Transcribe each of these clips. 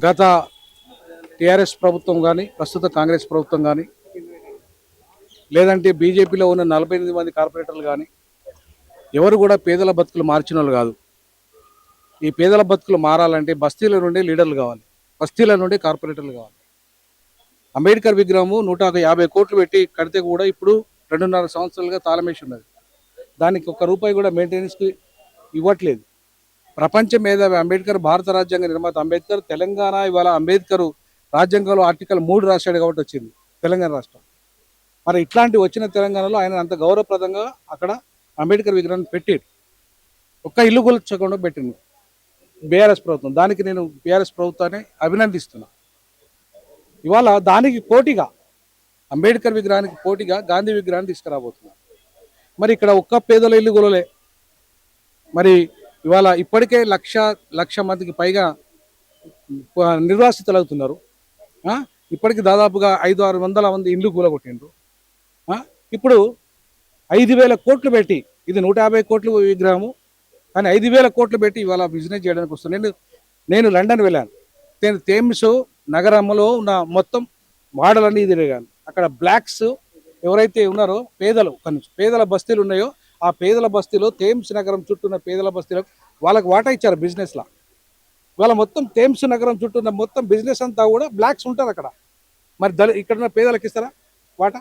గత టీఆర్ఎస్ ప్రభుత్వం కానీ ప్రస్తుత కాంగ్రెస్ ప్రభుత్వం కానీ లేదంటే బీజేపీలో ఉన్న 48 మంది కార్పొరేటర్లు కానీ ఎవరు కూడా పేదల బతుకులు మార్చిన వాళ్ళు కాదు. ఈ పేదల బతుకులు మారాలంటే బస్తీల నుండి లీడర్లు కావాలి, బస్తీల నుండి కార్పొరేటర్లు కావాలి. అంబేద్కర్ విగ్రహము 150 కోట్లు పెట్టి కడితే కూడా ఇప్పుడు 2.5 సంవత్సరాలుగా తాళమేసి ఉన్నది. దానికి ₹1 కూడా మెయింటెనెన్స్కి ఇవ్వట్లేదు. ప్రపంచ మేధావి అంబేద్కర్, భారత రాజ్యాంగ నిర్మాత అంబేద్కర్, తెలంగాణ ఇవాళ అంబేద్కర్ రాజ్యాంగంలో ఆర్టికల్ 3 రాశాడు కాబట్టి వచ్చింది తెలంగాణ రాష్ట్రం. మరి ఇట్లాంటి వచ్చిన తెలంగాణలో ఆయన అంత గౌరవప్రదంగా అక్కడ అంబేద్కర్ విగ్రహాన్ని పెట్టాడు. ఒక్క ఇల్లు కూల్చకుండా పెట్టింది బీఆర్ఎస్ ప్రభుత్వం. దానికి నేను బీఆర్ఎస్ ప్రభుత్వాన్ని అభినందిస్తున్నా. ఇవాళ దానికి పోటీగా అంబేద్కర్ విగ్రహానికి పోటీగా గాంధీ విగ్రహాన్ని తీసుకురాబోతున్నారు. మరి ఇక్కడ ఒక్క పేదల ఇల్లు కూలలే. మరి ఇవాళ ఇప్పటికే లక్ష మందికి పైగా నిర్వాసితులు అవుతున్నారు. ఇప్పటికి దాదాపుగా 500-600 మంది ఇండ్లు కూలగొట్టిండ్రు. ఇప్పుడు 5,000 కోట్లు పెట్టి, ఇది 150 కోట్ల విగ్రహము కానీ 5,000 కోట్లు పెట్టి ఇవాళ బిజినెస్ చేయడానికి వస్తుంది. నేను లండన్ వెళ్ళాను. నేను థేమ్స్ నగరంలో ఉన్న మొత్తం వాడలన్నీ తిరిగాను. అక్కడ బ్లాక్స్ ఎవరైతే ఉన్నారో పేదల బస్తీలు ఉన్నాయో ఆ పేదల బస్తీలో థేమ్స్ నగరం చుట్టూ ఉన్న పేదల బస్తీలకు వాళ్ళకి వాటా ఇచ్చారు బిజినెస్లో. ఇవాళ మొత్తం థేమ్స్ నగరం చుట్టూ ఉన్న మొత్తం బిజినెస్ అంతా కూడా బ్లాక్స్ ఉంటారు అక్కడ. మరి ఇక్కడ ఉన్న పేదలకు ఇస్తారా వాటా?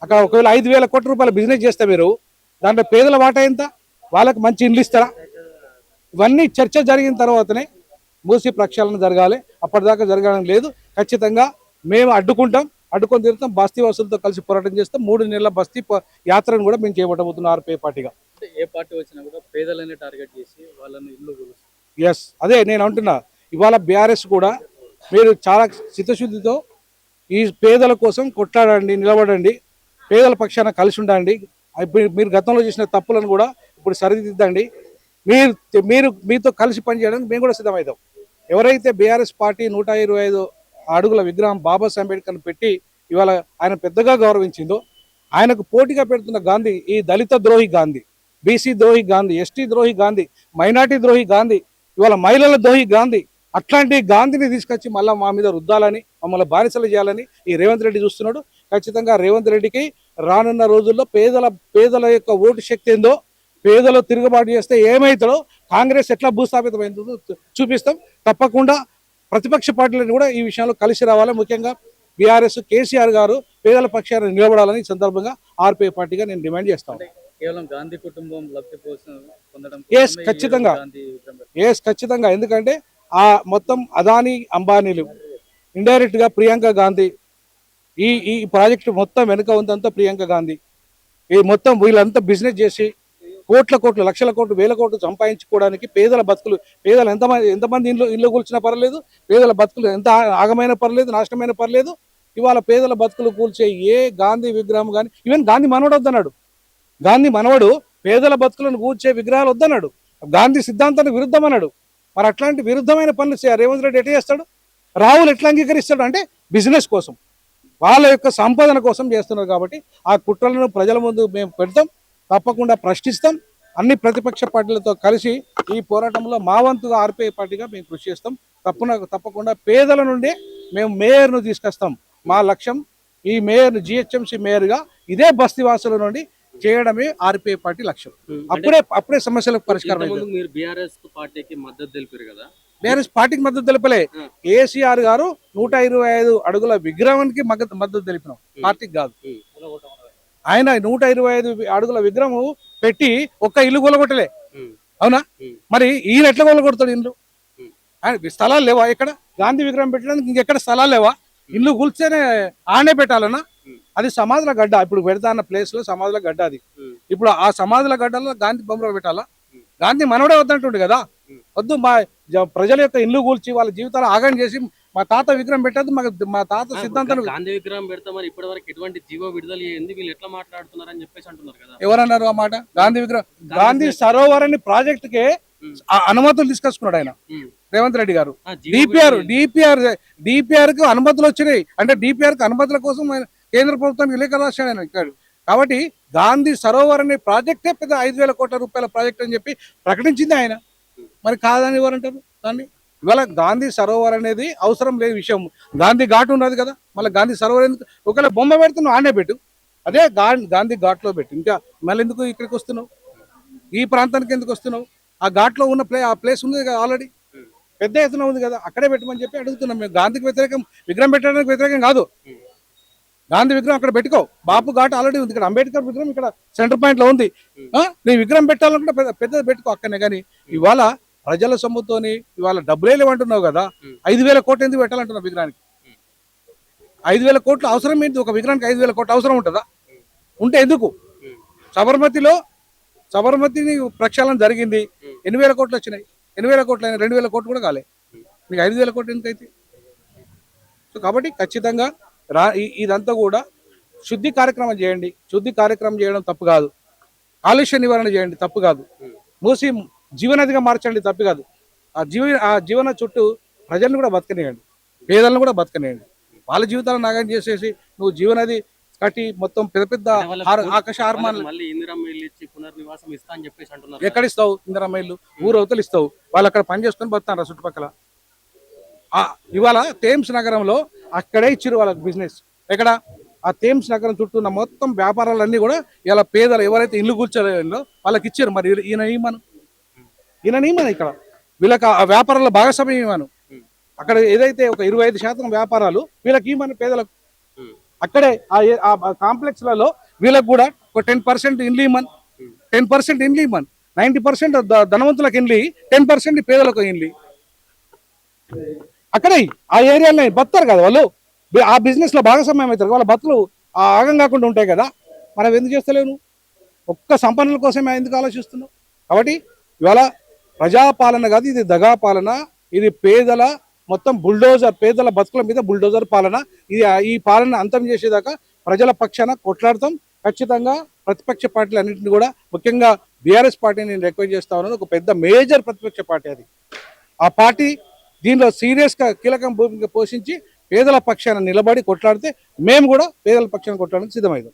అక్కడ ఒకవేళ 5,000 కోట్ల రూపాయల బిజినెస్ చేస్తే మీరు దాంట్లో పేదల వాటా ఎంత? వాళ్ళకి మంచి ఇండ్లు ఇస్తారా? ఇవన్నీ చర్చ జరిగిన తర్వాతనే మూసి ప్రక్షాళన జరగాలి. అప్పటిదాకా జరగడం లేదు. ఖచ్చితంగా మేము అడ్డుకొని తీరుతాం. బస్తీ వాసులతో కలిసి పోరాటం చేస్తాం. 3 నెలల బస్తీ యాత్రను కూడా మేము చేపట్టబోతున్నాం ఆర్పీఐ పార్టీగా. ఏ పార్టీ వచ్చినా కూడా పేదలని టార్గెట్ చేసి వాళ్ళని ఇల్లు ఎస్, అదే నేను అంటున్నా. ఇవాళ బీఆర్ఎస్ కూడా మీరు చాలా చిత్తశుద్ధితో ఈ పేదల కోసం కొట్లాడండి, నిలబడండి, పేదల పక్షాన కలిసి ఉండండి. మీరు గతంలో చేసిన తప్పులను కూడా ఇప్పుడు సరిదిద్దండి. మీతో కలిసి పనిచేయడానికి మేము కూడా సిద్ధమవుతాం. ఎవరైతే బీఆర్ఎస్ పార్టీ 125 అడుగుల విగ్రహం బాబాసాహెబ్ అంబేద్కర్ని పెట్టి ఇవాళ ఆయన పెద్దగా గౌరవించిందో, ఆయనకు పోటీగా పెడుతున్న గాంధీ ఈ దళిత ద్రోహి గాంధీ, బీసీ ద్రోహి గాంధీ, ఎస్టీ ద్రోహి గాంధీ, మైనార్టీ ద్రోహి గాంధీ, ఇవాళ మహిళల ద్రోహి గాంధీ, అట్లాంటి గాంధీని తీసుకొచ్చి మళ్ళీ మా మీద రుద్దాలని, మమ్మల్ని బానిసలు చేయాలని ఈ రేవంత్ రెడ్డి చూస్తున్నాడు. ఖచ్చితంగా రేవంత్ రెడ్డికి రానున్న రోజుల్లో పేదల యొక్క ఓటు శక్తి ఏందో, పేదలు తిరుగుబాటు చేస్తే ఏమవుతాడో, కాంగ్రెస్ ఎట్లా భూస్థాపితమైందో చూపిస్తాం. తప్పకుండా ప్రతిపక్ష పార్టీలను కూడా ఈ విషయంలో కలిసి రావాలి. ముఖ్యంగా బీఆర్ఎస్ కేసీఆర్ గారు పేదల పక్షాన్ని నిలబడాలని ఈ సందర్భంగా ఆర్పీఐ పార్టీగా నేను డిమాండ్ చేస్తాను. కేవలం గాంధీ కుటుంబం లబ్ధి పొందడం ఖచ్చితంగా. ఎందుకంటే ఆ మొత్తం అదానీ అంబానీలు ఇండైరెక్ట్ గా ప్రియాంక గాంధీ ఈ ప్రాజెక్టు మొత్తం వెనుక ఉందంతా ప్రియాంక గాంధీ. ఈ మొత్తం వీళ్ళంతా బిజినెస్ చేసి కోట్లు, లక్షల కోట్లు, వేల కోట్లు సంపాదించుకోవడానికి పేదలు ఎంతమంది ఇల్లు కూల్చినా పర్లేదు, పేదల బతుకులు ఎంత ఆగమైన పర్లేదు, నాశనమైన పర్లేదు. ఇవాళ పేదల బతుకులు కూల్చే ఏ గాంధీ విగ్రహం కానీ, ఈవెన్ గాంధీ మనవడు వద్దన్నాడు. గాంధీ మనవడు పేదల బతుకులను కూల్చే విగ్రహాలు వద్దన్నాడు. గాంధీ సిద్ధాంతానికి విరుద్ధం అన్నాడు. మరి అట్లాంటి విరుద్ధమైన పనులు రేవంత్ రెడ్డి ఎట్లా చేస్తాడు? రాహుల్ ఎట్లా అంగీకరిస్తాడు? అంటే బిజినెస్ కోసం, వాళ్ళ యొక్క సంపాదన కోసం చేస్తున్నారు. కాబట్టి ఆ కుట్రలను ప్రజల ముందు మేము పెడతాం, తప్పకుండా ప్రశ్నిస్తాం. అన్ని ప్రతిపక్ష పార్టీలతో కలిసి ఈ పోరాటంలో మా వంతుగా ఆర్పీఐ పార్టీగా మేము కృషి చేస్తాం. తప్పకుండా పేదల నుండి మేము మేయర్ను తీసుకొస్తాం. మా లక్ష్యం ఈ మేయర్ను జిహెచ్ఎంసీ మేయర్గా ఇదే బస్తీవాసుల నుండి చేయడమే ఆర్పీఐ పార్టీ లక్ష్యం. అప్పుడే సమస్యలకు పరిష్కారం. మీరు బీఆర్ఎస్ పార్టీకి మద్దతు తెలిపారు కదా? బీఆర్ఎస్ పార్టీకి మద్దతు తెలిపలే. కేసీఆర్ గారు 125 అడుగుల విగ్రహానికి మద్దతు తెలిపినాం, పార్టీకి కాదు. ఆయన 125 అడుగుల విగ్రహం పెట్టి ఒక్క ఇల్లు కూలగొట్టలే, అవునా? మరి ఈయన ఎట్లా కూలగొడతాడు ఇల్లు? ఆయన స్థలాలు లేవా? ఎక్కడ గాంధీ విగ్రహం పెట్టడానికి ఇంకెక్కడ స్థలాలు లేవా? ఇల్లు కూల్చేనే ఆనే పెట్టాలన్నా? అది సమాధుల గడ్డ. ఇప్పుడు పెడతా అన్న ప్లేస్ లో సమాధుల గడ్డ అది. ఇప్పుడు ఆ సమాధుల గడ్డలో గాంధీ బొమ్మలు పెట్టాలా? గాంధీ మనవడే వద్దంటుండే కదా. వద్దు, మా ప్రజల యొక్క ఇల్లు కూల్చి వాళ్ళ జీవితాలు ఆగం చేసి మా తాత విగ్రహం పెట్టద్దు, మా తాత సిద్ధాంతాలు. గాంధీ విగ్రహం పెడతామని ఇప్పటి వరకు ఎటువంటి జీవో విడుదల చేయండి, వీళ్ళు ఎట్లా మాట్లాడుతున్నారని చెప్పేసి అంటున్నారు కదా. ఎవరన్నారు ఆ మాట? గాంధీ విగ్రహం, గాంధీ సరోవర్ అని ప్రాజెక్ట్ కే అనుమతులు తీసుకొచ్చుకున్నాడు ఆయన రేవంత్ రెడ్డి గారు. డిపిఆర్ కు అనుమతులు వచ్చినాయి అంటే డిపిఆర్ కు అనుమతుల కోసం కేంద్ర ప్రభుత్వానికి లేఖ రాశాడు ఆయన ఇక్కడ. కాబట్టి గాంధీ సరోవర్ అనే ప్రాజెక్టే పెద్ద 5,000 కోట్ల రూపాయల ప్రాజెక్ట్ అని చెప్పి ప్రకటించింది ఆయన. మరి కాదని ఎవరంటారు దాన్ని? ఇవాళ గాంధీ సరోవర్ అనేది అవసరం లేని విషయం. గాంధీ ఘాట్ ఉన్నది కదా, మళ్ళీ గాంధీ సరోవర్ ఎందుకు? ఒకవేళ బొమ్మ పెడుతున్నావు ఆనే పెట్టు, అదే గాంధీ ఘాట్లో పెట్టు. ఇంకా మళ్ళీ ఎందుకు ఇక్కడికి వస్తున్నావు? ఈ ప్రాంతానికి ఎందుకు వస్తున్నావు? ఆ ఘాట్లో ఉన్న ఆ ప్లేస్ ఉంది కదా ఆల్రెడీ, పెద్ద ఎత్తున ఉంది కదా, అక్కడే పెట్టమని చెప్పి అడుగుతున్నాం మేము. గాంధీకి వ్యతిరేకం, విగ్రహం పెట్టడానికి వ్యతిరేకం కాదు. గాంధీ విగ్రహం అక్కడ పెట్టుకో. బాపు ఘాట్ ఆల్రెడీ ఉంది ఇక్కడ, అంబేద్కర్ విగ్రహం ఇక్కడ సెంటర్ పాయింట్ లో ఉంది. నీ విగ్రహం పెట్టాలనుకుంటే పెద్దది పెట్టుకో అక్కడనే. కానీ ఇవాళ ప్రజల సొమ్ముతోని ఇవాళ డబ్బులే లేవంటున్నావు కదా, 5,000 కోట్లు ఎందుకు పెట్టాలంటున్నావు విగ్రహానికి? 5,000 కోట్లు అవసరం ఏంటి? ఒక విగ్రహానికి 5,000 కోట్లు అవసరం ఉంటుందా? ఉంటే ఎందుకు? సబర్మతిని ప్రక్షాళన జరిగింది, 8,000 కోట్లు వచ్చినాయి. 8,000 కోట్లు అయినా 2,000 కోట్లు కూడా కాలే, నీకు 5,000 కోట్లు ఎందుకైతే? సో కాబట్టి ఖచ్చితంగా ఇదంతా కూడా శుద్ధి కార్యక్రమం చేయండి. శుద్ధి కార్యక్రమం చేయడం తప్పు కాదు. కాలుష్య నివారణ చేయండి, తప్పు కాదు. మూసి జీవనదిగా మార్చండి, తప్పు కాదు. ఆ జీవన చుట్టూ ప్రజలను కూడా బతకనియండి, పేదలను కూడా బతకనియండి. వాళ్ళ జీవితాలను నాగం చేసేసి నువ్వు జీవనది కట్టి మొత్తం పెద్ద పెద్ద ఆకాశ హార్మాన్లు ఎక్కడ ఇస్తావు? ఇందిరమ్మ ఇల్లు ఊరు అవతలు ఇస్తావు, వాళ్ళు అక్కడ పని చేసుకొని బతారా చుట్టుపక్కల. ఇవాళ థేమ్స్ నగరంలో అక్కడే ఇచ్చిరు వాళ్ళకి బిజినెస్. ఎక్కడ? ఆ థేమ్స్ నగరం చుట్టూ ఉన్న మొత్తం వ్యాపారాలన్నీ కూడా ఇలా పేదలు ఎవరైతే ఇల్లు కూర్చోలేదో వాళ్ళకి ఇచ్చారు. మరి ఈయన ఇక్కడ వీళ్ళకి ఆ వ్యాపారాల భాగస్వామ్యం ఇవ్వను. అక్కడ ఏదైతే ఒక 25% వ్యాపారాలు వీళ్ళకి ఇవ్వమని పేదలకు. అక్కడే ఆ కాంప్లెక్స్ లలో వీళ్ళకి కూడా ఒక 10% ఇండ్లు ఇవ్వమని, 10% ఇండ్లు ఇవ్వమని. 90% ధనవంతులకు ఇండ్లు, 10% పేదలకు ఇండ్లు. అక్కడే ఆ ఏరియాలో బతారు కదా వాళ్ళు, ఆ బిజినెస్ లో భాగస్వామ్యం అవుతారు. వాళ్ళ బతులు ఆగం కాకుండా ఉంటాయి కదా. మనం ఎందుకు చేస్తలేను? ఒక్క సంపన్నుల కోసమే ఎందుకు ఆలోచిస్తున్నావు? కాబట్టి ఇవాళ ప్రజాపాలన కాదు, ఇది దగా పాలన. ఇది పేదల మొత్తం బుల్డోజర్, పేదల బతుకుల మీద బుల్డోజర్ పాలన. ఈ పాలన అంతం చేసేదాకా ప్రజల పక్షాన కొట్లాడతాం. ఖచ్చితంగా ప్రతిపక్ష పార్టీలు అన్నింటినీ కూడా, ముఖ్యంగా బీఆర్ఎస్ పార్టీని నేను రిక్వెస్ట్ చేస్తా ఉన్నాను. ఒక పెద్ద మేజర్ ప్రతిపక్ష పార్టీ అది. ఆ పార్టీ దీనిలో సీరియస్ గా కీలక భూమిక పోషించి పేదల పక్షాన నిలబడి కొట్లాడితే మేము కూడా పేదల పక్షాన కొట్లాడడానికి సిద్ధమవుతాం.